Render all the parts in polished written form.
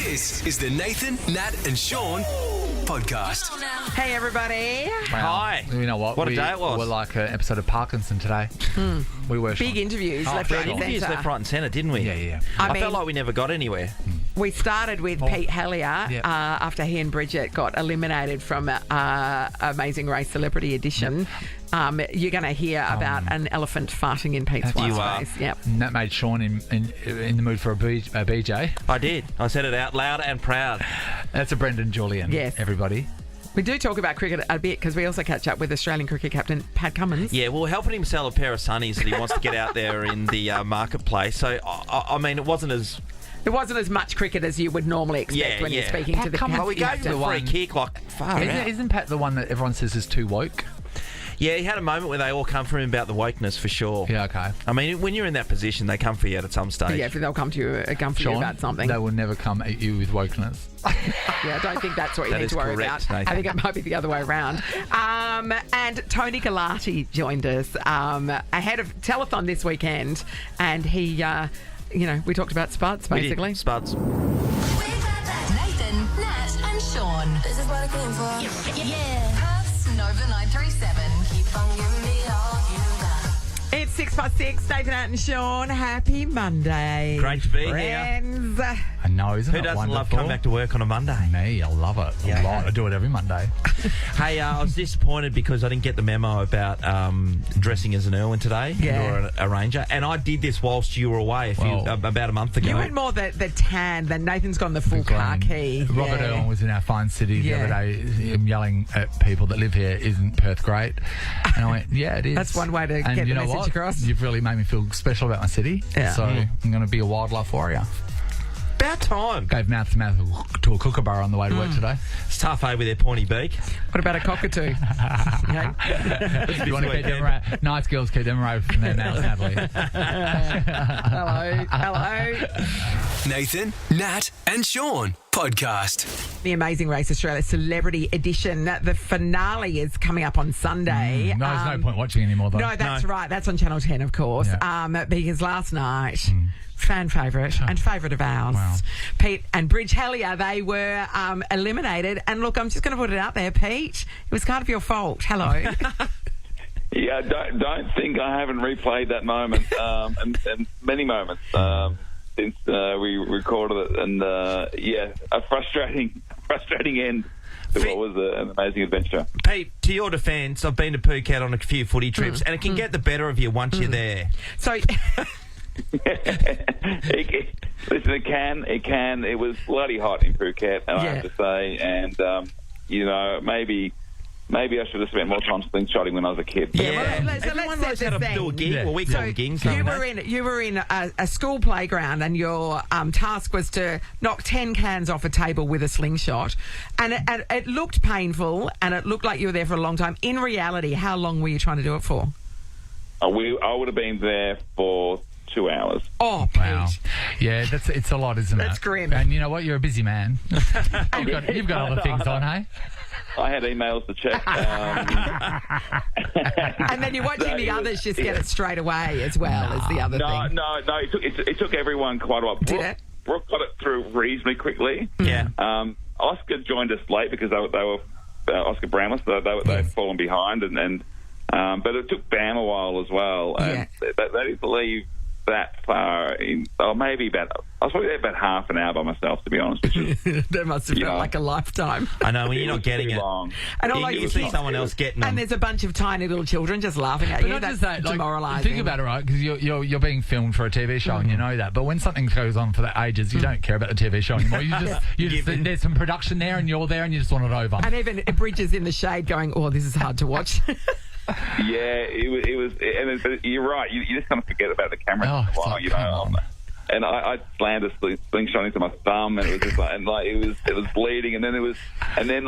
This is the Nathan, Nat and Sean podcast. Hey, everybody. Hi. You know what? What a day it was. We're like an episode of Parkinson today. We were Big interviews left, right, and Interviews centre. left, right and centre, didn't we? Yeah. I mean- felt like we never got anywhere. We started with Pete Helliar Yep. after he and Bridget got eliminated from Amazing Race Celebrity Edition. You're going to hear about an elephant farting in Pete's You wife's are. face. Yep. And that made Sean in the mood for a BJ. I did. I said it out loud and proud. That's a Brendan Julian. Yes. Everybody. We do talk about cricket a bit because we also catch up with Australian cricket captain Pat Cummins. Yeah, well, we're helping him sell a pair of sunnies that he wants to get out there in the marketplace. So, I mean, it wasn't as... There wasn't as much cricket as you would normally expect when you're speaking Pat to the Cummins, Well, we gave him a free kick, like, far out. Isn't Pat the one that everyone says is too woke? Yeah, he had a moment where they all come for him about the wokeness, for sure. Yeah, okay. I mean, when you're in that position, they come for you at some stage. Yeah, if they'll come to you, Sean, about something. they will never come at you with wokeness. Yeah, I don't think that's what you That need is to worry correct, about. Nathan. I think it might be the other way around. And Tony Galati joined us ahead of Telethon this weekend, and he, we talked about Spuds, We did. basically. Spuds. Nathan, Nat and Sean. This is what I came for. Yeah. Perth's Nova 937. Keep on giving me all you got. It's 6:06, Nathan, Nat and Sean. Happy Monday. Great to be here. Friends. I know, isn't Who it doesn't wonderful? love coming back to work on a Monday? Me, I love it a lot. I do it every Monday. Hey, I was disappointed because I didn't get the memo about dressing as an Irwin today or a ranger, and I did this whilst you were away about a month ago. You went more the tan than Nathan's gone the full khaki. Robert Irwin was in our fine city the Yeah. other day, him yelling at people that live here, "Isn't Perth great?" And I went, "Yeah, it is." That's one way to and get you the know message what? across. You've really made me feel special about my city. Yeah. So I'm going to be a wildlife warrior. About time. Gave mouth to mouth to a kookaburra on the way to work today. It's tough, with their pointy beak. What about a cockatoo? Yeah. You want to keep them around? Nice girls keep them away from their mouths, Natalie. Hello. Nathan, Nat and Sean podcast. The Amazing Race Australia Celebrity Edition. The finale is coming up on Sunday. No, there's no point watching anymore, though. No, that's right. That's on Channel 10, of course. Yeah. Because last night, fan favourite and favourite of ours, Wow. Pete and Bridge Helliar, they were eliminated. And look, I'm just going to put it out there, Pete. It was kind of your fault. Hello. Yeah, don't think I haven't replayed that moment, and many moments since we recorded it, and a frustrating end to what was an amazing adventure. Pete, to your defence, I've been to Phuket on a few footy trips, and it can get the better of you once you're there. So, Listen, it can. It was bloody hot in Phuket, I have to say, and maybe I should have spent more time slingshotting when I was a kid. well, let's Everyone set knows the how to thing. do a gig. Yeah. Well, we call them gigs. you were in a school playground, and your task was to knock 10 cans off a table with a slingshot, and it looked painful, and it looked like you were there for a long time. In reality, how long were you trying to do it for? I would have been there for 2 hours. Oh, Pete. Wow. Yeah, it's a lot, isn't it? That's grim. And you know what? You're a busy man. You've got other things on, hey? I had emails to check. And then you're watching the others just get it straight away as well as the other thing. No. It took everyone quite a while. Did it? Brooke got it through reasonably quickly. Yeah. Oscar joined us late because they were Oscar Bramless. They'd fallen behind, but it took Bam a while as well. And they didn't believe that far in, maybe I was probably there about half an hour by myself, to be honest. Which is, That must have felt like a lifetime. I know, when you're was not getting too it. long. And all You those see kids, someone else getting them. and there's a bunch of tiny little children just laughing at But you. not That's just that, like, demoralising. think about it, right? Because you're being filmed for a TV show and you know that. But when something goes on for the ages, you don't care about the TV show anymore. There's some production there and you're there and you just want it over. And even Bridges in the shade going, oh, this is hard to watch. Yeah, it was. But you're right. You just kind of forget about the camera Oh, for a it's while, like, you know. come on. And I slammed a slingshot into my thumb, and it was just like, it was bleeding, and then the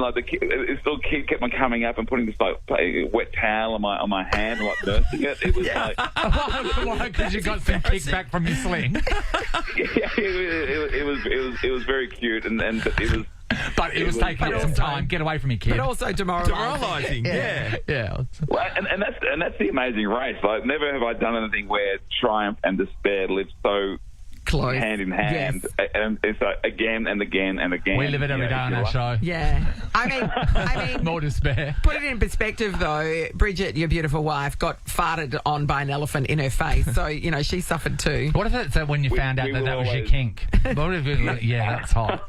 little kid kept on coming up and putting this like wet towel on my hand, and like nursing it. It was like, Why? Because you got some kickback from your sling. yeah, it was very cute, and but it was. But it was taking up some time. Get away from me, kid. But also demoralising. Demoralising, yeah. Yeah. Well, and that's the amazing race. Like, never have I done anything where triumph and despair live so close. hand in hand. Yes. And it's like again and again and again. We live it every day on our show. Yeah. I mean, More to spare. put it in perspective, though. Bridget, your beautiful wife, got farted on by an elephant in her face. So, she suffered too. What if it's when you found out that was your kink? What if yeah, that's hot.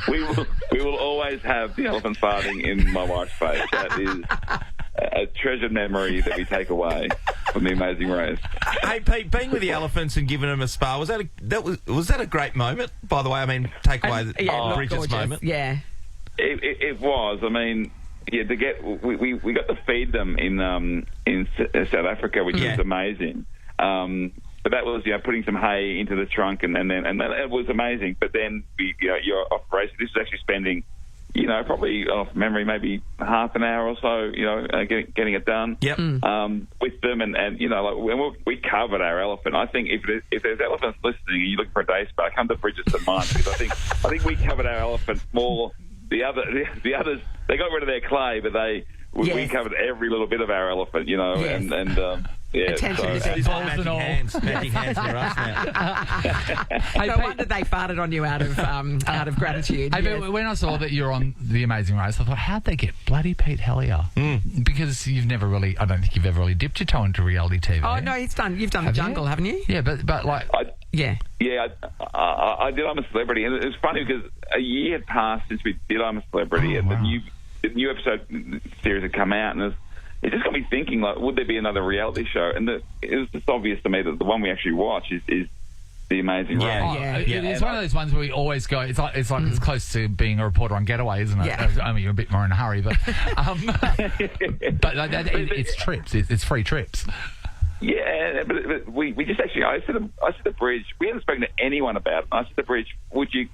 we will always have the elephant farting in my wife's face. That is a treasured memory that we take away from the Amazing Race. Hey, Pete, being with the elephants and giving them a spa, was that a great moment? By the way, I mean, take away Bridget's gorgeous. moment. Yeah. It was. I mean, yeah, we got to feed them in South Africa, which was amazing. But that was putting some hay into the trunk, and it was amazing. But then you're off race. This is actually spending, probably off memory, maybe half an hour or so, getting it done. Yep. With them, and when we covered our elephant. I think if there's elephants listening and you're looking for a day spa, come to Bridget's and mine, because I think we covered our elephant more. The others, they got rid of their clay, but we covered every little bit of our elephant, Yes. and yeah. Attention So to these are balls and all. magic hands for us now. No wonder they farted on you out of gratitude. Hey, but when I saw that you're on The Amazing Race, I thought, how'd they get bloody Pete Helliar? Because I don't think you've ever really dipped your toe into reality TV. Oh, no, you've done The Jungle, haven't you? Yeah, but like... Yeah. Yeah, I did I'm a Celebrity, and it's funny because a year had passed since we did I'm a Celebrity, and wow. the new episode series had come out, and it just got me thinking, like, would there be another reality show? And it was just obvious to me that the one we actually watch is The Amazing Race. It's one of those ones where we always go. It's like it's close to being a reporter on Getaway, isn't it? Yeah. I mean, you're a bit more in a hurry, but it's trips. It's free trips. Yeah, but we just actually, I said to Bridge, we haven't spoken to anyone about it. I said to Bridge, would you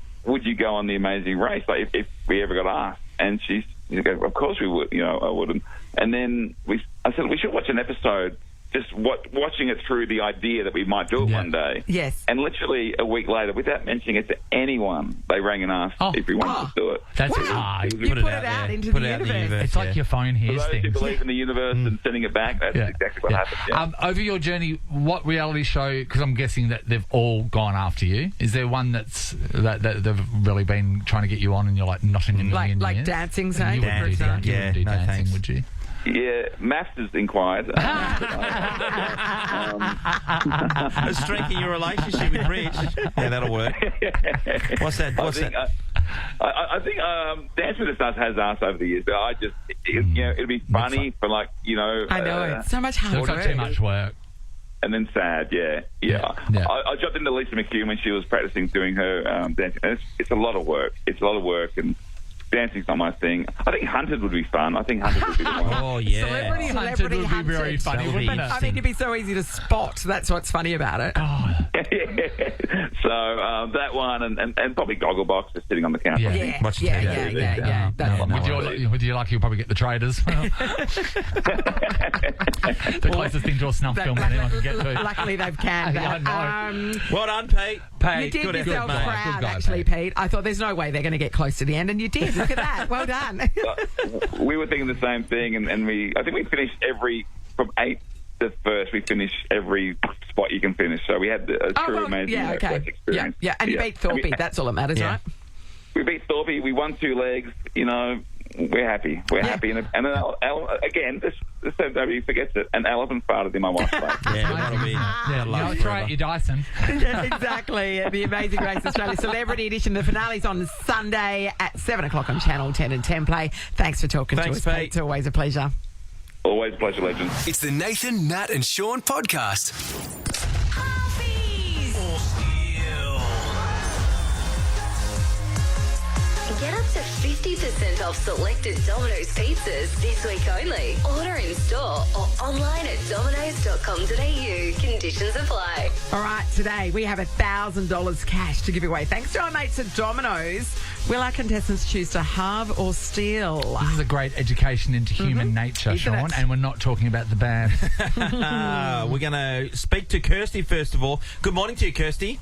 go on The Amazing Race, like if we ever got asked? And she goes, of course we would, I wouldn't. And then I said we should watch an episode, just watching it through the idea that we might do it one day. Yes. And literally a week later, without mentioning it to anyone, they rang and asked if we wanted to do it. That's you put it out into the universe. It's like your phone hears For those who things. believe in the universe and sending it back, that's exactly what happened. Yeah. Over your journey, what reality show? Because I'm guessing that they've all gone after you. Is there one that they've really been trying to get you on, and you're like not in a million like years? dancing, say? You wouldn't do dancing, thanks. would you? Yeah, Maths has inquired. Strengthen your relationship with Rich. Yeah, that'll work. What's that? I think Dance with the Stars has asked over the years, but it'd be funny for I know it's so much hard Looks work. like too much work. And then sad, yeah. I jumped into Lisa McHugh when she was practicing doing her dancing. And it's a lot of work. and dancing's not my thing. I think Hunted would be fun. I think Hunted would be the one. Oh, yeah. Celebrity Hunted would be very funny, wouldn't it? I mean, it'd be so easy to spot. That's what's funny about it. So that one, and probably Gogglebox just sitting on the couch. Yeah. Would you like you'll probably get the Traders? The closest thing to a snuff film that anyone can get to. Luckily, they've canned that. Well done, Pete. You did good yourself effort, mate. proud, Good guy, actually, Pete. I thought there's no way they're going to get close to the end, and you did. Look at that. Well done. We were thinking the same thing, and I think we finished from 8 to 1st. We finished every spot you can finish. So we had a true amazing experience. Yeah, and you beat Thorpe. That's all that matters, right? We beat Thorpe. We won 2 legs. We're happy. We're happy. And again, this so nobody forgets it. An elephant farted in my wife's face. That'll be. Try it, your Dyson. Exactly. The Amazing Race Australia Celebrity Edition. The finale's on Sunday at 7 o'clock on Channel 10 and 10 Play. Thanks for talking to us, Pete. It's always a pleasure. Always a pleasure, legend. It's the Nathan, Nat and Sean podcast. Get up to 50% off selected Domino's pizzas this week only. Order in store or online at domino's.com.au. Conditions apply. All right, today we have $1,000 cash to give away. Thanks to our mates at Domino's. Will our contestants choose to halve or steal? This is a great education into human nature, Isn't Sean, it? and we're not talking about the band. We're going to speak to Kirsty first of all. Good morning to you, Kirsty.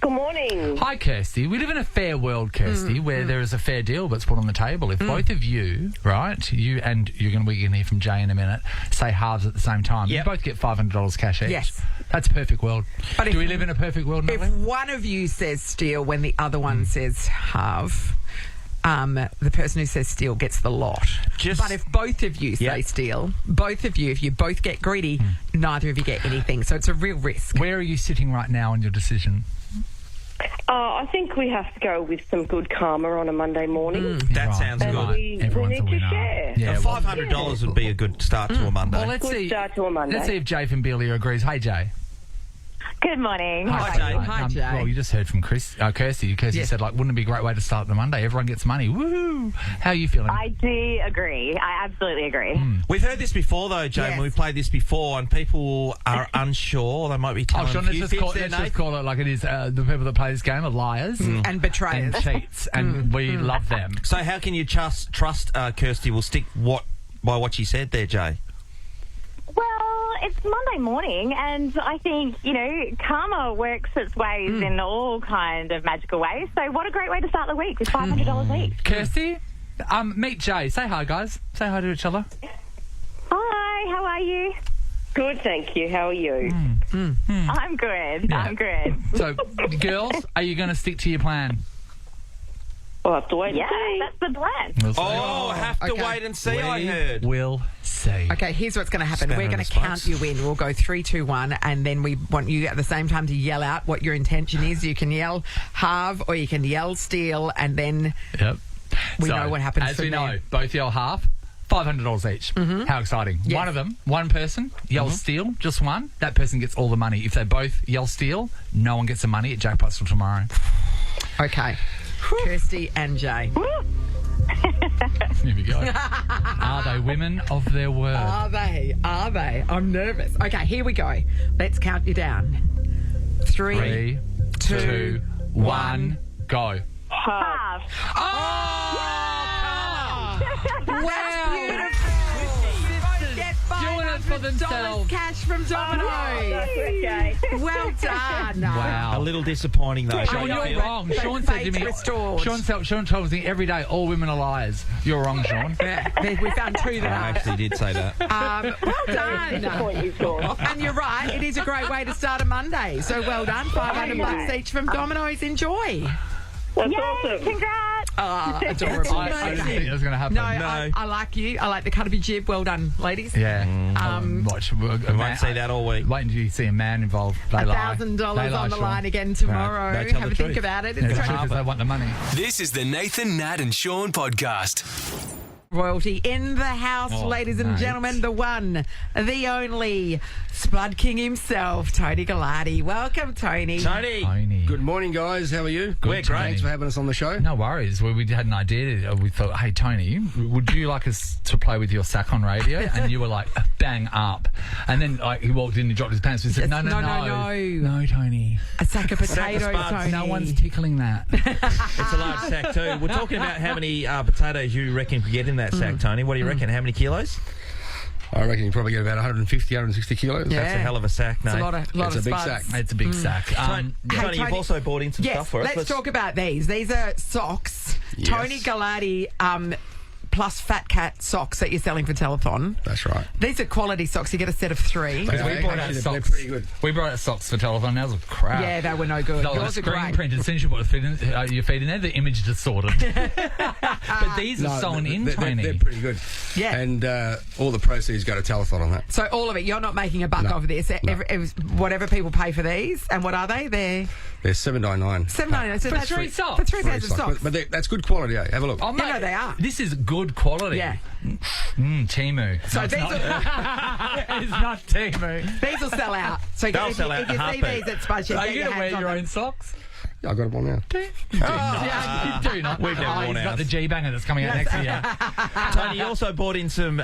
Good morning. Hi, Kirsty. We live in a fair world, Kirsty, where there is a fair deal that's put on the table. If both of you, right, we're going to hear from Jay in a minute, say halves at the same time, you both get $500 cash each. Yes. That's a perfect world. But do we live in a perfect world? If one of you says steal when the other one says halve, the person who says steal gets the lot. But if both of you say steal, if you both get greedy, neither of you get anything. So it's a real risk. Where are you sitting right now on your decision? I think we have to go with some good karma on a Monday morning. That sounds And good. we need to share. Yeah, $500 would be a good start to a Monday. Well, let's see. Start to a Monday. Let's see if Jay from Belia agrees. Hey, Jay. Good morning. Hi, Jay. Hi, Jay. Well, you just heard from Kirsty. Kirsty said, wouldn't it be a great way to start the Monday? Everyone gets money. Woohoo! How are you feeling? I do agree. I absolutely agree. We've heard this before, though, Jay, when we played this before, and people are unsure. They might be telling Sean, let's just call it like it is. The people that play this game are liars and betrayers and cheats, and we love them. So how can you trust Kirsty will stick by what she said there, Jay? Well, it's Monday morning, and I think, karma works its ways in all kind of magical ways. So what a great way to start the week with $500 each. Kirsty, meet Jay. Say hi, guys. Say hi to each other. Hi, how are you? Good, thank you. How are you? I'm good. Yeah. I'm good. So, girls, are you going to stick to your plan? We'll have to wait and Yeah, see. that's the plan. We'll see. Have to wait and see, I heard. We'll see. Okay, here's what's going to happen. Spanner We're in going the to spokes. count you in. We'll go 3, 2, 1, and then we want you at the same time to yell out what your intention is. You can yell halve or you can yell steal, and then we know what happens As from we know, there. both yell half. $500 each. How exciting. Yes. One person yells steal, just one. That person gets all the money. If they both yell steal, no one gets the money. It jackpots till tomorrow. Okay. Kirsty and Jay. Here we go. Are they women of their word? Are they? I'm nervous. Okay, here we go. Let's count you down. 3, 2, 1, go. Half. Wow. Beautiful. Get Doing it for $500 themselves. cash from Domino's. Okay. Well done. Wow. A little disappointing, though. Sean, you're wrong. Sean said to me, Sean tells me every day, all women are liars. You're wrong, Sean. We found 2 I that are. actually did say that. Well done. Point you, Sean. And you're right, it is a great way to start a Monday. So well done. $500 each from Domino's. Enjoy. That's Yay, awesome. congrats. Adorable. I didn't think it was going to happen. No, I like you. I like the cut of your jib. Well done, ladies. Yeah. We won't see that all week. Wait until you see a man involved. They lie. $1,000 They lie, on the Sean. line again tomorrow. Right. They tell Have the a think truth. about it. Yeah, It's the great. truth is they want the money. This is the Nathan, Nat and Sean podcast. Royalty in the house, ladies and mate. gentlemen. The one, the only, Spud King himself, Tony Galati. Welcome, Tony. Tony. Good morning, guys. How are you? We're great. Thanks for having us on the show. No worries. We had an idea. We thought, hey, Tony, would you like us to play with your sack on radio? And you were like, bang up. And then he walked in and dropped his pants. We said, no, Tony. A sack of potatoes, Spuds. Tony. No one's tickling that. It's a large sack, too. We're talking about how many potatoes you reckon could get in that sack, Tony. What do you reckon? How many kilos? I reckon you probably get about 150, 160 kilos. Yeah. That's a hell of a sack, It's no? a lot of It's a big spuds. sack. It's a big sack. Tony, Tony- you've also bought in some Yes, stuff for us. let's talk about these. These are socks. Yes. Tony Galati plus Fat Cat socks that you're selling for Telethon. That's right. These are quality socks. You get a set of 3. They are. we brought out Actually, they're socks. pretty good. We brought out socks for Telethon. Those were crap. Yeah, they were no good. They were Yours are screen great. printed. As soon as you put your feet in there, the image distorted. But these are sewn in, Tony. They're pretty good. Yeah. And all the proceeds go to Telethon on that. So all of it, you're not making a buck No. off of this. It was whatever people pay for these. And what are they? They're They're $7.99. $7.99. So For that's 3 socks? For 3 pairs of socks. But that's good quality, eh? Have a look. Oh, Yeah, no, they are. This is good quality. Yeah. Timu. So No, it's these not. will, It's not Timu. these will sell out. So They'll if sell you, out if you in a see heartbeat. these at Spudshed, Are get you your going to wear hands your on own them. socks? Yeah, I got them on now. Yeah, you do not. We've never worn He's got ours. the G-banger that's coming out next year. Tony, you also bought in some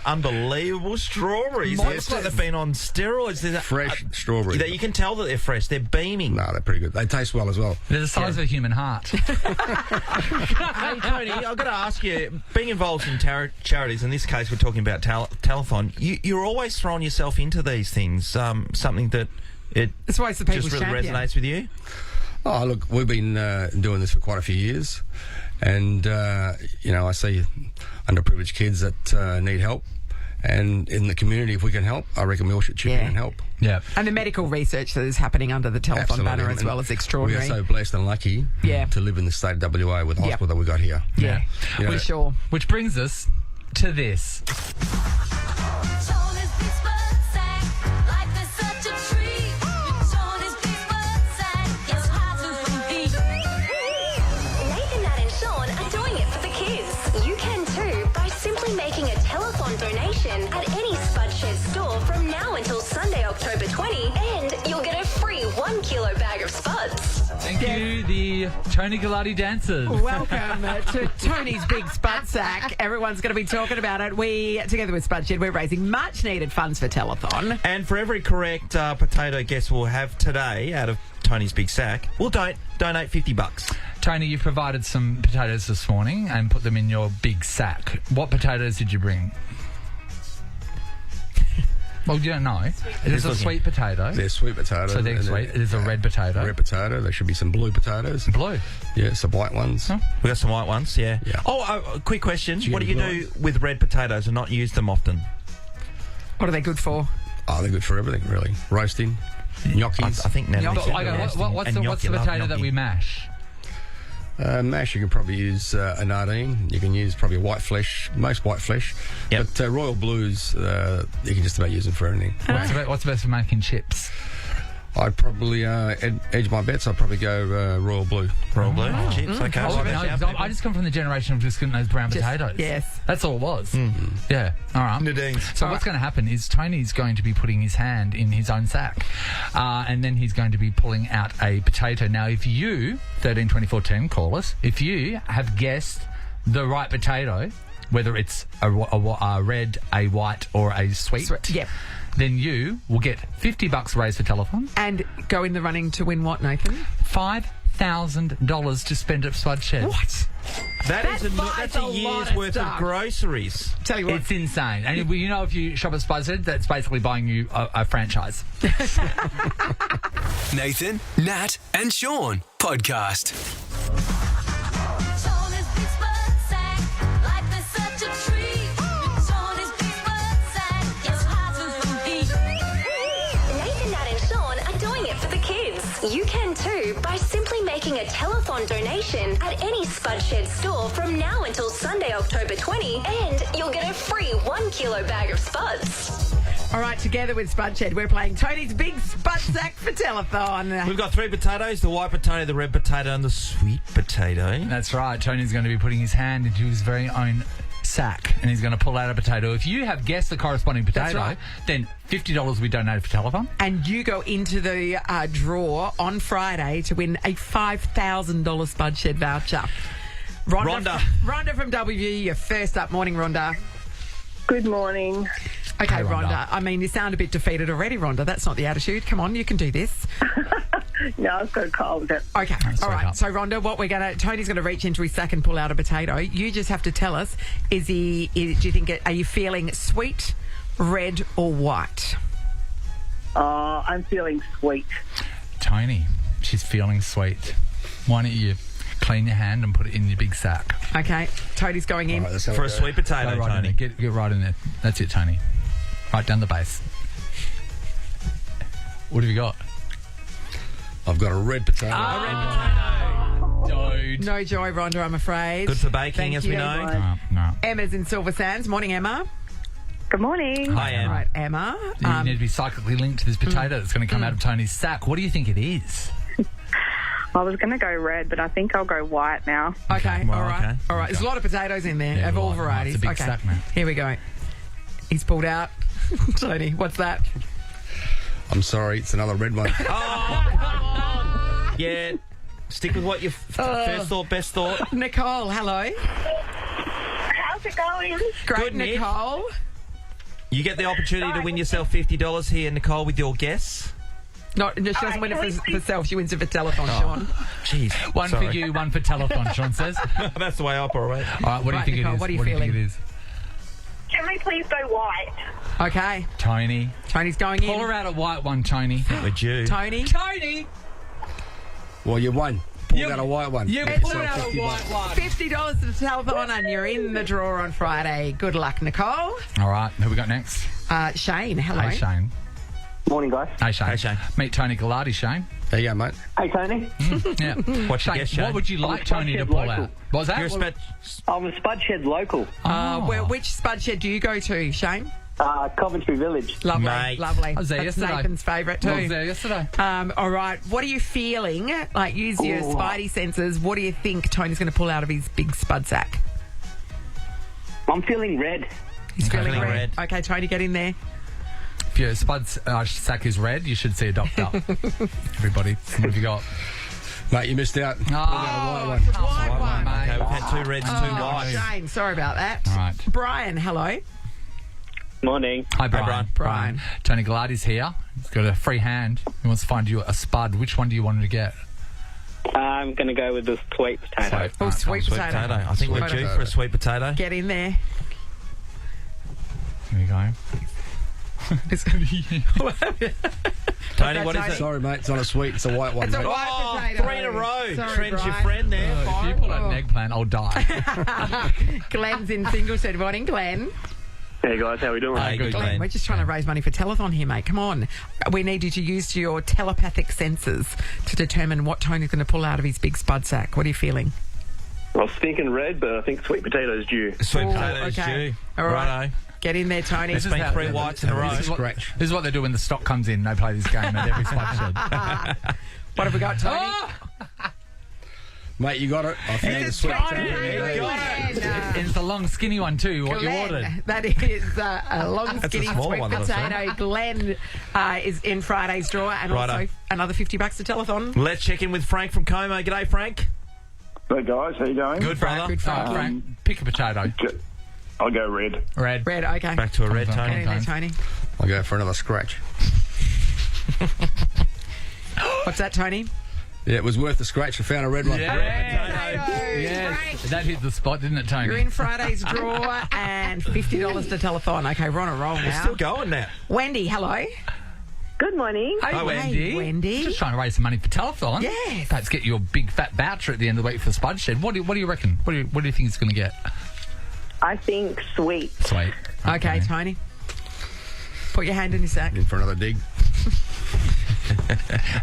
unbelievable strawberries. They look like they've been on steroids. There's Fresh strawberries. You can tell that they're fresh. They're beaming. No, they're pretty good. They taste well as well. They're the size of a human heart. Hey, Tony, I've got to ask you, being involved in charities, in this case we're talking about Telethon, you're always throwing yourself into these things, something that It's always the people's just really champion. resonates with you? Oh, look, we've been doing this for quite a few years, and I see underprivileged kids that need help, and in the community, if we can help, I reckon we all should chip in and help. Yeah. And the medical research that is happening under the Telethon banner as well is extraordinary. We are so blessed and lucky to live in the state of WA with the hospital that we got here. Yeah, for sure. Which brings us to this. At any Spudshed store from now until Sunday, October 20, and you'll get a free 1 kilo bag of Spuds. Thank you, the Tony Galati dancers. Welcome to Tony's Big Spud Sack. Everyone's going to be talking about it. We, together with Spudshed, we're raising much-needed funds for Telethon. And for every correct potato guess we'll have today out of Tony's Big Sack, we'll donate $50. Tony, you've provided some potatoes this morning and put them in your big sack. What potatoes did you bring? Well, you don't know. There's a sweet potato. They're sweet potatoes. So they're sweet. There's a red potato. Red potato. There should be some blue potatoes. Blue? Yeah, some white ones. Huh? We got some white ones, yeah. Oh, quick question. What do you do with red potatoes and not use them often? What are they good for? Oh, they're good for everything, really. Roasting, gnocchis. I think Natalie said what's the potato that we mash? Mash, you can probably use a nardine. You can use probably white flesh, most white flesh. Yep. But Royal Blues, you can just about use them for anything. What's the best for making chips? I'd probably edge my bets. I'd probably go Royal Blue. Royal Blue chips. Okay. I just come from the generation of just getting those brown potatoes. Yes, that's all it was. Yeah. All right. Nadines. So what's going to happen is Tony's going to be putting his hand in his own sack, and then he's going to be pulling out a potato. Now, if you 132410 call us, if you have guessed the right potato, whether it's a red, a white, or a sweet. Yep. Then you will get $50 raised for Telethon. And go in the running to win what, Nathan? $5,000 to spend at Spudshed. What? That's a year's worth of groceries. Tell you what. It's insane. And you know, if you shop at Spudshed, that's basically buying you a franchise. Nathan, Nat and Sean podcast. You can too by simply making a Telethon donation at any Spudshed store from now until Sunday, October 20, and you'll get a free 1 kilo bag of Spuds. All right, together with Spudshed, we're playing Tony's Big Spud Sack for Telethon. We've got 3 potatoes, the white potato, the red potato, and the sweet potato. That's right. Tony's going to be putting his hand into his very own sack, and he's going to pull out a potato. If you have guessed the corresponding potato, then $50 will be donated for Telethon. And you go into the draw on Friday to win a $5,000 Spudshed voucher. Rhonda from W, you're first up. Morning, Rhonda. Good morning. Okay, Hey, Rhonda. I mean, you sound a bit defeated already, Rhonda. That's not the attitude. Come on, you can do this. No, I've got a cold. Okay, all right. So, Rhonda, Tony's going to reach into his sack and pull out a potato. You just have to tell us, do you think, are you feeling sweet, red or white? Oh, I'm feeling sweet. Tony, she's feeling sweet. Why don't you clean your hand and put it in your big sack? Okay, Tony's going in. Right, for a sweet potato, right Tony. Get right in there. That's it, Tony. Right down the base. What have you got? I've got a red potato. Dude. No joy, Rhonda, I'm afraid. Good for baking, as we you. know. No. Emma's in Silver Sands. Morning, Emma. Good morning. Hi, Em. All right, Emma. You need to be psychically linked to this potato that's going to come out of Tony's sack. What do you think it is? I was going to go red, but I think I'll go white now. Okay, Well, all right. okay. All right, there's a lot of potatoes in there of all right. varieties. It's a big okay, sack, man. here we go. He's pulled out. Tony, what's that? I'm sorry, it's another red one. Yeah, stick with what your first thought, best thought. Nicole, hello. How's it going? Great, Good, Nick. Nicole. You get the opportunity to win yourself $50 here, Nicole, with your guess. No, she doesn't win it for herself. She wins it for Telethon, Sean. Jeez. One for you, one for Telethon, Sean says. That's the way I operate. All right, what do you think Nicole, it is? what are you do you think feeling? it is? Can we please go white? Okay, Tony. Tony's going Pull in. her out a white one, Tony. We're due. Tony. Tony! Well, you won. Pulled out a white one. You Get pulled yourself out a $50. white one. $50 to the telethon, and you're in the draw on Friday. Good luck, Nicole. All right, who we got next? Shane, hello. Hey, Shane. Morning, guys. Hey, Shane. Hey, Shane. Meet Tony Galati, Shane. There you go, mate. Hey, Tony. Yeah. What's your Shane, guess, Shane? what would you like I'm a Tony to Spudshed pull local. out? What was that? You're a I'm a Spudshed local. Which Spudshed do you go to, Shane? Coventry Village. Lovely, Mate. lovely. I was there That's yesterday. Nathan's favourite too. I was there yesterday. All right, what are you feeling? Like, use your spidey senses. What do you think Tony's going to pull out of his big spud sack? I'm feeling red. He's feeling feeling red. red. Okay, Tony, get in there. If your spud sack is red, you should see a doctor. Everybody, what have you got? Mate, you missed out. Pulled out a white one. It's a white one. Okay, we've had 2 reds, 2 whites. Shane, sorry about that. All right. Brian, hello. Morning. Hi, Brian. Brian. Tony Galati's here. He's got a free hand. He wants to find you a spud. Which one do you want him to get? I'm going to go with the sweet potato. Oh, sweet Sweet potato. potato. I think we're due for a sweet potato. Get in there. Here you go. Tony, what is Tony? it? Sorry, mate. It's not a sweet. It's a white one, It's a mate. white Oh, potato. 3 in a row. Sorry, Trent's your Brian. friend there. If you pull out an eggplant, I'll die. Glenn's in Singleton. Morning, Glenn. Hey, guys. How we doing? Hey, good, Glenn, Glenn. we're just trying to raise money for Telethon here, mate. Come on. We need you to use your telepathic senses to determine what Tony's going to pull out of his big spud sack. What are you feeling? I was thinking red, but I think sweet potato's due. Sweet Oh, potato's okay. due. All right. Righto. Get in there, Tony. It's been 3 whites in a row. This is what they do when the stock comes in. They play this game at every Spudshed. What have we got, Tony? Mate, you got it. I found the It's sweet Tony. potato. Glenn. It's the long, skinny one too. What you Glenn, ordered? that is a long, That's a skinny small sweet one that I saw. potato. Glenn is in Friday's draw, and Righto. also another $50 to Telethon. Let's check in with Frank from Como. G'day, Frank. Hey guys, how you going? Good, brother. Good Frank. Frank, pick a potato. I'll go red. Red. Red, okay. Back to a red, Get Tony. in there, Tony. I'll go for another scratch. What's that, Tony? Yeah, it was worth the scratch. I found a red one. Yes, Frank. that hit the spot, didn't it, Tony? You're in Friday's draw and $50 to Telethon. Okay, we're on a roll now. Still going now. Wendy, hello. Good morning. Hey, Hi, Wendy. Hey, Wendy. Just trying to raise some money for Telethon. Yes. Perhaps get you a big fat voucher at the end of the week for Spudshed. What do you reckon? What do you think it's going to get? I think sweet. Sweet. Okay, Tony. Put your hand in your sack. In for another dig.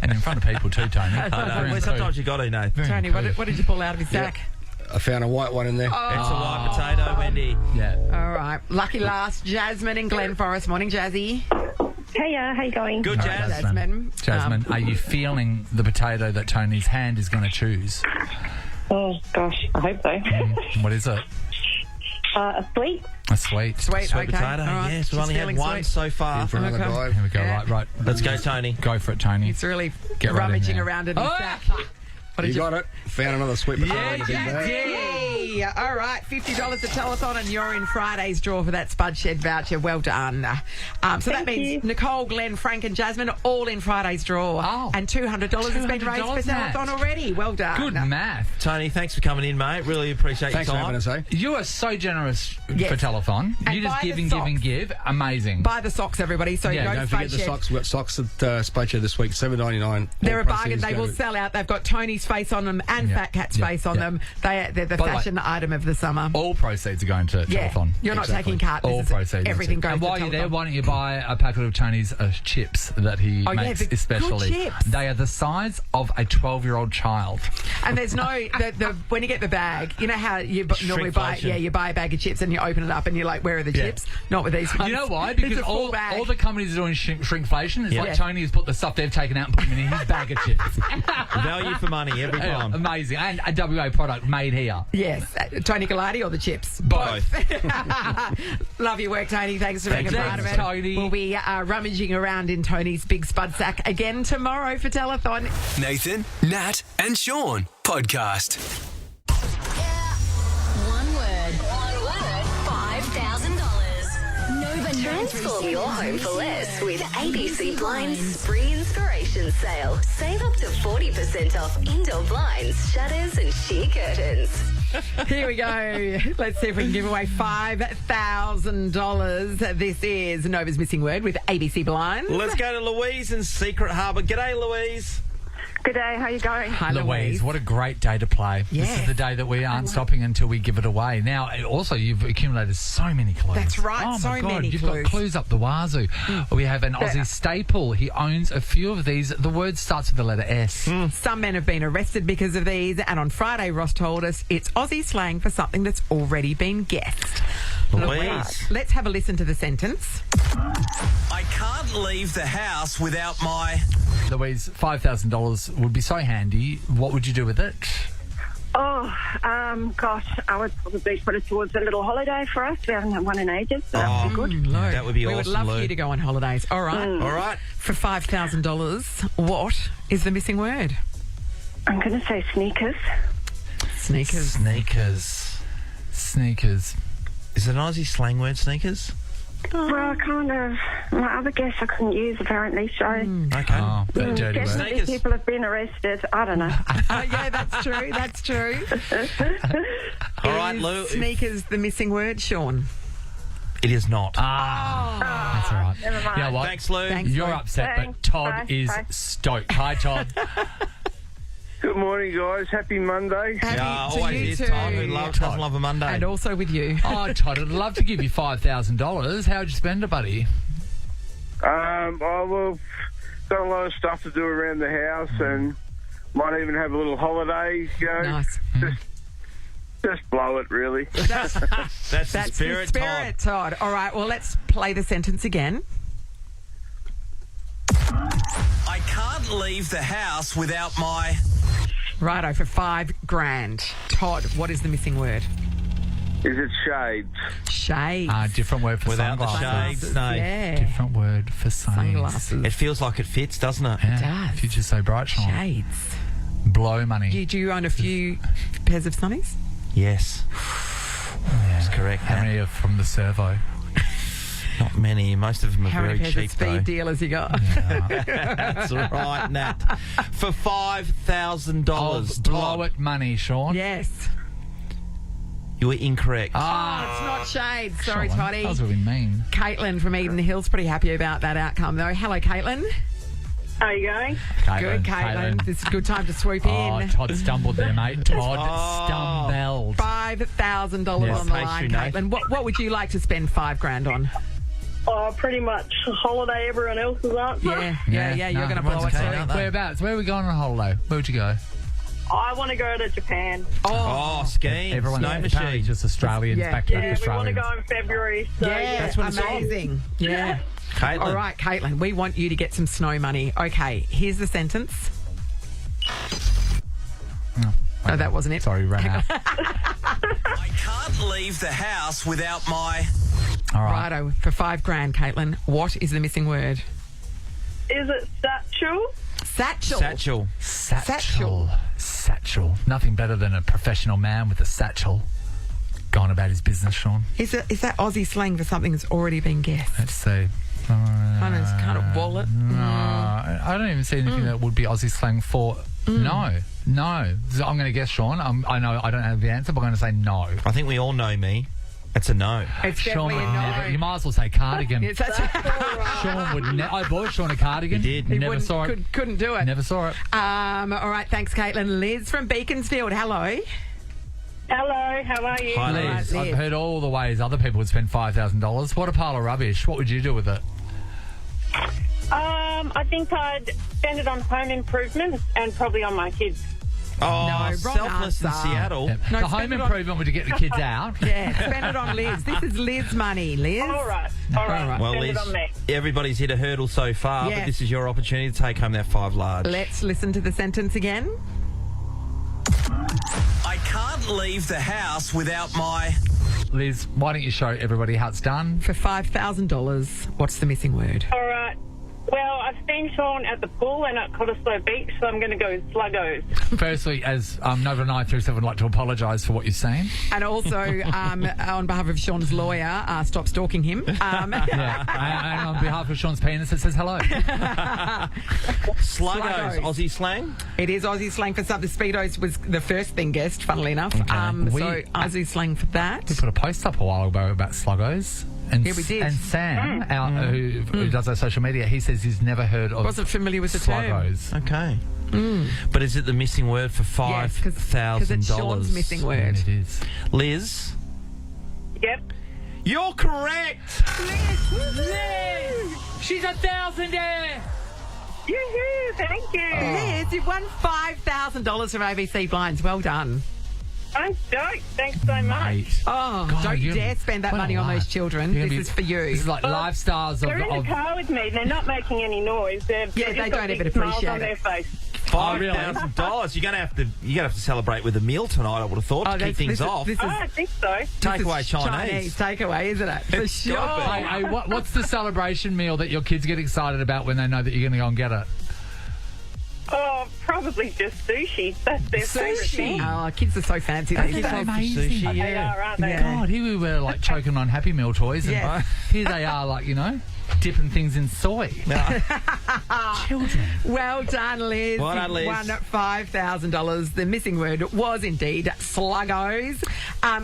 And in front of people too, Tony. I know. Well, sometimes you got to, Nathan. Tony, what did you pull out of his sack? I found a white one in there. It's a white potato, Wendy. Yeah. All right. Lucky last, Jasmine in Glen Forest. Morning, Jazzy. Hey, how you going? Good, All right, Jazz. Jasmine. Jasmine, are you feeling the potato that Tony's hand is going to choose? Oh, gosh, I hope so. What is it? A sweet. A sweet. Sweet, Sweet okay. potato. All right. Yes, we've She's only had feeling one sweet. so far. In for another Okay. dive. Here we go. Yeah. Right. Let's go, Tony. Go for it, Tony. It's really Get right in rummaging there. around in his sack. What You did got it. Found another sweet potato. Oh, in the big bag. Jazzy. All right, $50 to Telethon, and you're in Friday's draw for that Spudshed voucher. Well done. So that means you. Nicole, Glenn, Frank, and Jasmine all in Friday's draw. Oh. And $200 has been raised for $200, Matt. Telethon already. Well done. Good math. Tony, thanks for coming in, mate. Really appreciate Thanks for your time. having us, eh? You are so generous Yes. for Telethon. And You just buy the give and socks. give and give. Amazing. Buy the socks, everybody. So Yeah, you go Don't to forget the Spudshed. socks. We've got socks at Spudshed this week, $7.99. They're All a bargain. proceeds They go will to- sell out. They've got Tony's face on them and Fat Cat's face on them. They're the By the way, fashion item of the summer. All proceeds are going to Yeah, Telethon. you're not Exactly. taking cut. All This is- proceeds. Everything goes And to while you're there, Telethon. why don't you buy a packet of Tony's chips that he Oh, yeah, makes the good especially? chips. They are the size of a 12-year-old child. And there's no when you get the bag, you know how you normally buy Shrinkflation. you buy a bag of chips and you open it up and you're like, where are the Yeah. chips? Not with these ones. You know why? It's Because a full all bag. the companies are doing shrinkflation. It's Yeah. like Tony has put the stuff they've taken out and put them in his bag of chips. Value for money every Yeah, time. amazing. And a WA product made here. Yes, Tony Galati or the chips? Both. Love your work, Tony. Thanks for being a Thanks, part of it. Tony. We'll be rummaging around in Tony's big spud sack again tomorrow for Telethon. Nathan, Nat, and Sean podcast. One word. $5,000. Nova Transform your home for less with ABC Blinds Free Inspiration Sale. Save up to 40% off indoor blinds, shutters, and sheer curtains. Here we go. Let's see if we can give away $5,000. This is Nova's Missing Word with ABC Blinds. Let's go to Louise in Secret Harbour. G'day, Louise. Good day. How you going? Hi, Louise, what a great day to play. Yes. This is the day that we aren't stopping until we give it away. Now, also, you've accumulated so many clues. That's right, Oh, so my God. many You've clues. got clues up the wazoo. We have an Aussie staple. He owns a few of these. The word starts with the letter S. Some men have been arrested because of these, and on Friday, Ross told us it's Aussie slang for something that's already been guessed. Louise. Let's have a listen to the sentence. I can't leave the house without my... Louise, $5,000 would be so handy. What would you do with it? Oh, gosh, I would probably put it towards a little holiday for us. We haven't had one in ages, so that would be good. That would be We awesome, would love Lou. you to go on holidays. All right. All right. For $5,000, what is the missing word? I'm going to say sneakers. Sneakers. Sneakers. Is it an Aussie slang word, sneakers? Well, kind of. My other guess I couldn't use, apparently, so... Okay. Oh, that dirty word. Definitely people have been arrested. I don't know. Yeah, that's true. That's true. All right, Is Lou. sneakers the missing word, Sean? It is not. That's all right. Never mind. You know what? Thanks, Lou. Thanks, You're Lou. upset, Thanks. but Todd Bye. is Bye. stoked. Hi, Todd. Good morning, guys. Happy Monday. Happy Yeah, to always you is too. Todd who doesn't love a Monday. And also with you. Oh, Todd, I'd love to give you $5,000. How'd you spend it, buddy? Well, got a lot of stuff to do around the house and might even have a little holiday. You know, Nice. just blow it, really. That's the That's spirit, the spirit, Todd. All right, well, let's play the sentence again. I can't leave the house without my... Righto, for $5,000. Todd, what is the missing word? Is it shades? Shades. Different word for Without the sunglasses. shades, no. Yeah. Different word for Sunglasses. It feels like it fits, doesn't it? Yeah. does. Future's so bright, Sean. Shades. Blow money. Do you own a few pairs of sunnies? Yes. That's correct. How Nat. many are from the servo? Not many. Most of them are How many very pairs cheap, of speed though. dealers you got? That's right, Nat. For $5,000. Oh, blow it money, Sean. Yes. You were incorrect. Oh, it's not shades. Sorry, Sean, Toddy. That was really mean. Caitlin from Eden Hill's pretty happy about that outcome, though. Hello, Caitlin. How are you going? Good, Caitlin. This is a good time to swoop Oh, in. Todd stumbled there, mate. Todd stumbled. $5,000 Yes, on the pastry, line, Nate. Caitlin. What would you like to spend $5,000 on? Oh, pretty much holiday everyone else's answer. Yeah. You're going to blow it okay, too. aren't they? Whereabouts? Where are we going on holiday? Where would you go? I want to go to Japan. Oh, skiing. Everyone's Snow apparently machine. just Australians Yeah. back to Yeah, we want to Australians. go in February. So Yeah, That's when it's on. amazing. Yeah. Caitlin. All right, Caitlin, we want you to get some snow money. Okay, here's the sentence. Oh, that wasn't it. Sorry, ran out. I can't leave the house without my... All right. Righto, for $5,000, Caitlin, what is the missing word? Is it satchel? Satchel. Satchel. Satchel. Nothing better than a professional man with a satchel going about his business, Sean. Is that Aussie slang for something that's already been guessed? Let's see. Kind of wallet. No, I don't even see anything that would be Aussie slang for. No. So I'm going to guess, Sean. I know I don't have the answer, but I'm going to say no. I think we all know me. It's a no. It's Sean definitely would a no. never. You might as well say cardigan. Yes, that's right. Sean would never. I bought Sean a cardigan. You did. He Never wouldn't- saw it. Couldn't do it. Never saw it. All right, thanks, Caitlin. Liz from Beaconsfield, hello. Hello, how are you? Hi, Liz, Liz. I've heard all the ways other people would spend $5,000. What a pile of rubbish. What would you do with it? I think I'd spend it on home improvement and probably on my kids. Oh, wrong selfless in answer. Seattle. Yep. No, the spend home it on- improvement would to get the kids out. Yeah, spend it on Liz. This is Liz money, Liz. All right. Well, Spend Liz, it on me. everybody's hit a hurdle so far, Yeah. but this is your opportunity to take home that $5 large. Let's listen to the sentence again. I can't leave the house without my... Liz, why don't you show everybody how it's done? For $5,000, what's the missing word? All right. Well, I've seen Sean at the pool and at Cottesloe Beach, so I'm going to go with sluggos. Firstly, as Nova 937 would like to apologise for what you've seen. And also, on behalf of Sean's lawyer, stop stalking him. Yeah. and on behalf of Sean's penis, it says hello. Sluggos, Aussie slang? It is Aussie slang for something. Speedos was the first thing guessed, funnily enough. So Aussie slang for that. We put a post up a while ago about sluggos. And, Yeah, we did. And Sam, who does our social media, he says he's never heard of Wasn't familiar with the term. sluggos. Okay. But is it the missing word for $5,000? Because it's Sean's missing word. It is. Liz? Yep. You're correct! Liz! She's $1,000 Yoo-hoo, thank you. Liz, you've won $5,000 from ABC Blinds. Well done. I'm stoked. Thanks so much. Mate. Oh, God, don't you you're- dare spend that what a money on life. those children. You're This gonna is for you. This is like lifestyles They're in of the car with me. They're not making any noise. They're Yeah, just they got don't big even smiles appreciate on it. their face. $5,000. You're gonna have to celebrate with a meal tonight. I would have thought to keep things off. I think so. Takeaway Chinese. Takeaway, isn't it? For sure. Hey, what's the celebration meal that your kids get excited about when they know that you're going to go and get it? Oh, probably just sushi. That's their favourite thing. Oh, kids are so fancy. That's these days. amazing. Sushi, They are, aren't they? God, here we were like choking on Happy Meal toys, and Yes. here they are, like, you know, dipping things in soy. Children. Well done, Liz. Well done, Liz. You won $5,000. The missing word was indeed sluggos.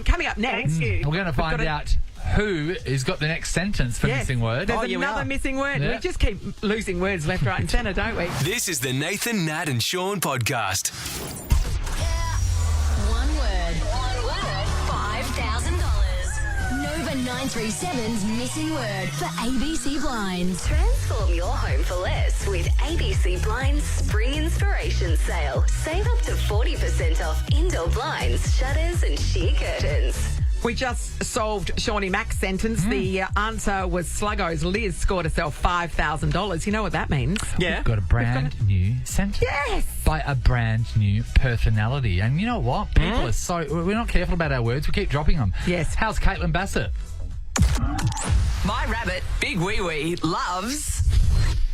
Coming up next, Thank you. We're going to find out who has got the next sentence for missing word. There's Oh, yeah, we another are. missing word. Yeah. We just keep losing words left, right, and centre, don't we? This is the Nathan, Nat, and Sean podcast. One word, $5,000. Nova 937's missing word for ABC Blinds. Transform your home for less with ABC Blinds Spring Inspiration Sale. Save up to 40% off indoor blinds, shutters, and sheer curtains. We just solved Shawnee Mack's sentence. The answer was sluggos. Liz scored herself $5,000. You know what that means? Yeah. We've got a brand new sentence. Yes. By a brand new personality. And you know what? People are so... We're not careful about our words. We keep dropping them. Yes. How's Caitlin Bassett? My rabbit, Big Wee Wee, loves...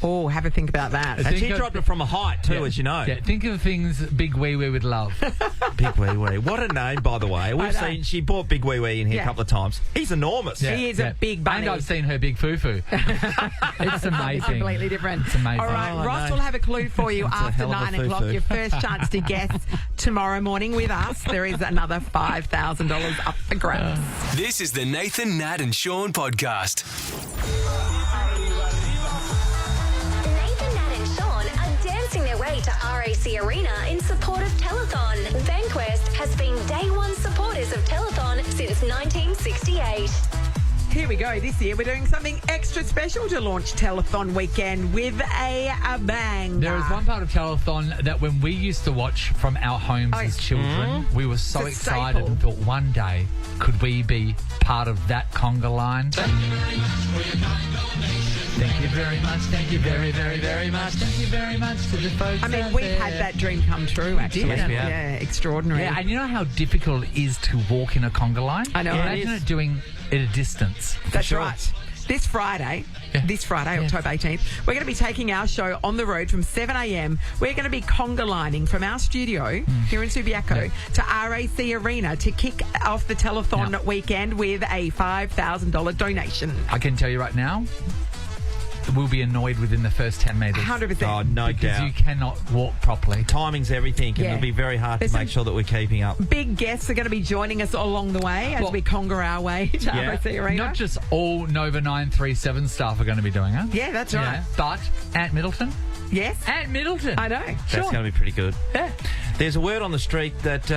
Oh, have a think about that. And she dropped it from a height too, as you know. Yeah, think of things Big Wee Wee would love. Big Wee Wee. What a name, by the way. We've seen, she brought Big Wee Wee in here a couple of times. He's enormous. He is a big bunny. And I've seen her big foo-foo. It's amazing. It's completely different. It's amazing. All right, Oh, Ross no. will have a clue for you It's a after hell of a 9 o'clock. foo-foo. Your first chance to guess tomorrow morning with us. There is another $5,000 up for grabs. This is the Nathan, Nat, and Sean podcast. Nathan, Nat and Sean are dancing their way to RAC Arena in support of Telethon. Bankwest has been day one supporters of Telethon since 1968. Here we go. This year we're doing something extra special to launch Telethon weekend with a bang. There is one part of Telethon that when we used to watch from our homes as children, we were so It's a excited staple. and thought one day could we be part of that conga line. Thank you very much. Thank you very, very, very much. Thank you very much to the folks I mean, out we've there. had that dream come true, actually. Yes, we have. Yeah, extraordinary. Yeah, and you know how difficult it is to walk in a conga line? I know. Yeah, it Imagine is. it doing it at a distance. That's right. This Friday, October 18th, we're going to be taking our show on the road from 7 a.m. We're going to be conga lining from our studio here in Subiaco to RAC Arena to kick off the Telethon weekend with a $5,000 donation. I can tell you right now, we'll be annoyed within the first 10 metres. 100%. Oh, no Because doubt. you cannot walk properly. Timing's everything, and Yeah. it'll be very hard There's to make sure that we're keeping up. Big guests are going to be joining us along the way as we conga our way to RAC Arena. Not just all Nova 937 staff are going to be doing it. Yeah, that's right. But Ant Middleton. Yes. Ant Middleton. I know. That's going to be pretty good. Yeah. There's a word on the street that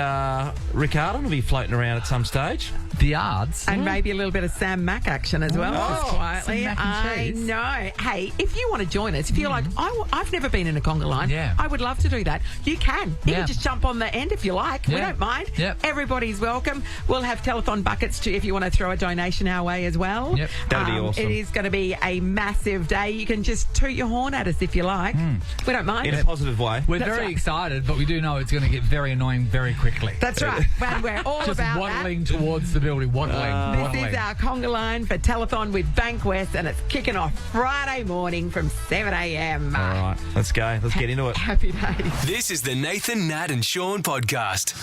Rick Arden will be floating around at some stage. The yards. And maybe a little bit of Sam Mack action as well, just quietly. some mac and I cheese. know. Hey, if you want to join us, if you're like, I've never been in a conga line, I would love to do that. You can. You can just jump on the end if you like. We Yeah. don't mind. Yep. Everybody's welcome. We'll have telethon buckets too if you want to throw a donation our way as well. Yep. That'd be awesome. It is going to be a massive day. You can just toot your horn at us if you like. We don't mind. In a positive way. We're That's very right. excited, but we do know it's going to get very annoying very quickly. That's right. And we're all Just about waddling towards the building. Waddling. This is our conga line for Telethon with Bankwest, and it's kicking off Friday morning from 7 a.m. All right, let's go. Let's get into it. Happy days. This is the Nathan, Nat, and Sean podcast.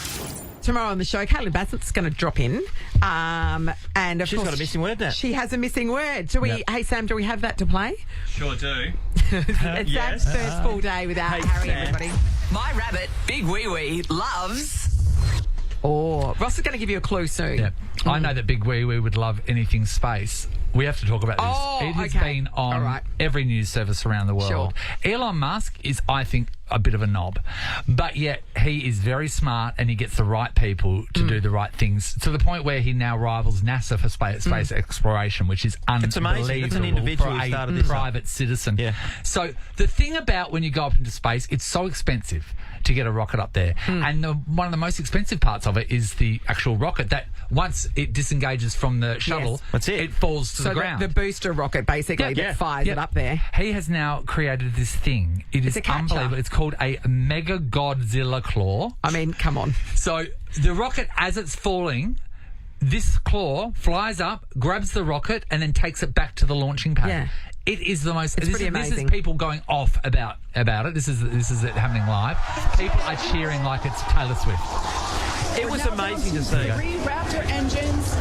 Tomorrow on the show, Caitlin Bassett's going to drop in. And of She's course, got a missing word now. She has a missing word. Do we? Hey, Sam, do we have that to play? Sure do. It's Sam's first full day without Harry, Sam. everybody. My rabbit, Big Wee Wee, loves... Oh, Ross is going to give you a clue soon. Yeah. I know that Big Wee Wee would love anything space. We have to talk about this. Oh, it has okay. been on All right. every news service around the world. Sure. Elon Musk is, I think, a bit of a knob. But yet he is very smart and he gets the right people to do the right things to the point where he now rivals NASA for space exploration, which is unbelievable. It's amazing. It's an individual for who started a this private citizen. Yeah. So the thing about when you go up into space, it's so expensive to get a rocket up there. And one of the most expensive parts of it is the actual rocket that once it disengages from the shuttle, it falls to the ground. The booster rocket basically that fires it up there. He has now created this thing. It is unbelievable. It's called a Mega Godzilla claw. I mean, come on. So the rocket, as it's falling, this claw flies up, grabs the rocket, and then takes it back to the launching pad. Yeah. It is the most. It's pretty amazing. This is people going off about it. This is it happening live. People are cheering like it's Taylor Swift. It was amazing to see. 3 Raptor engines.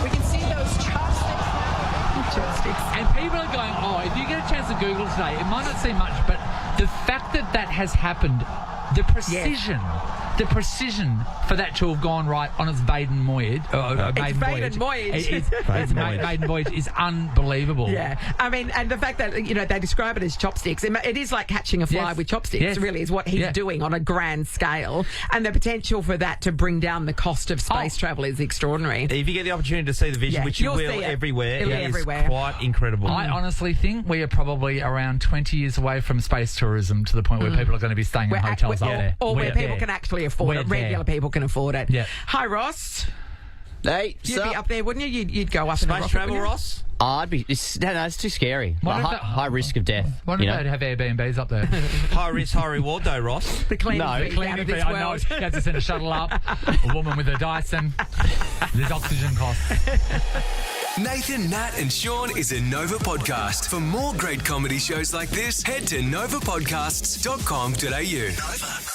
We can see those chopsticks. And people are going, oh, if you get a chance to Google today, it might not seem much, but the fact that has happened, the precision for that to have gone right on its maiden voyage. Maiden voyage is unbelievable. Yeah, I mean, and the fact that they describe it as chopsticks, it is like catching a fly with chopsticks. Yes. Really, is what he's doing on a grand scale, and the potential for that to bring down the cost of space travel is extraordinary. If you get the opportunity to see the vision, which you will everywhere, it is quite incredible. I honestly think we are probably around 20 years away from space tourism to the point where people are going to be staying in hotels up there. Or where people can actually afford it. Regular people can afford it. Yeah. Hi, Ross. Hey, you'd be up there, wouldn't you? You'd go up in a rocket, travel, Ross? I'd be. It's too scary. High risk of death. Why don't they have Airbnbs up there? High risk, high reward, though, Ross. The cleaning fee out of this world. I know. You have to send a shuttle up. A woman with a Dyson. There's oxygen costs. Nathan, Nat and Sean is a Nova podcast. For more great comedy shows like this, head to novapodcasts.com.au. Nova.